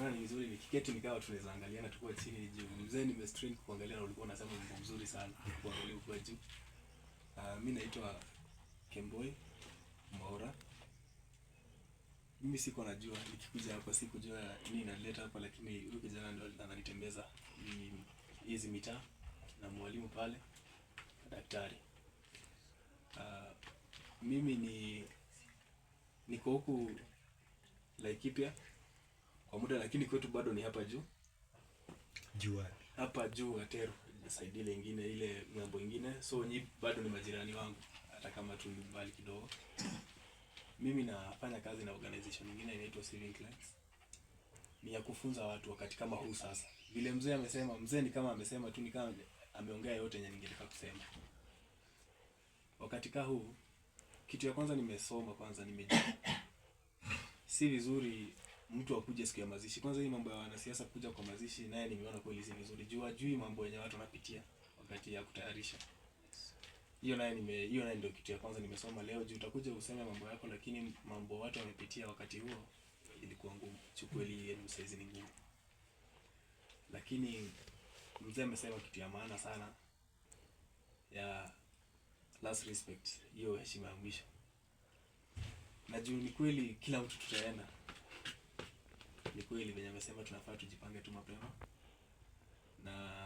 naona ni vizuri nikiketi nikawa tunaweza angaliana tukua chini juu. Mzee nimestrain kuangalia na ulikuwa unasema mambo mzuri sana kuangalia kwa juu. Mimi naitwa Kemboi Maura. Mimi siko najua nikikuja hapa sikujua nini naleta hapa, lakini huyu kijana ndo ananitembeza hizi mitaa na mwalimu pale daktari. Mimi niko huku Laikipia kwa muda, lakini kwetu bado ni hapa juu. Hapa juu Atero, side ile nyingine ile ng'ambo nyingine. So nyi bado ni majirani wangu hata kama tu ni mbali kidogo. Mimi nafanya kazi na organization nyingine inaitwa Saving Clients. Ni ya kufunza watu wakati kama huu sasa. Vile mzee amesema, mzee ni kama amesema tu, ni kama ameongea yote yenye ningetaka kusema. Wakati kama huu, kitu ya kwanza nimesoma, kwanza nimejua. Si vizuri mtu akuje siku ya mazishi. Kwanza hii mambo ya wanasiasa kuja kwa mazishi naye nimeona kweli si vizuri. Hajui mambo yenye watu wanapitia wakati ya kutayarisha. Hiyo naye ndio kitu ya kwanza nimesoma leo. Juu utakuja useme mambo yako, lakini mambo watu wamepitia wakati huo ilikuwa ngumu. Chukweli yenu saizi ni ngumu. Lakini mzee amesema kitu ya maana sana ya last respect, hiyo heshima ya mwisho. Na juu ni kweli kila mtu tutaenda. Ni kweli venye amesema tunafaa tujipange tu mapema. Na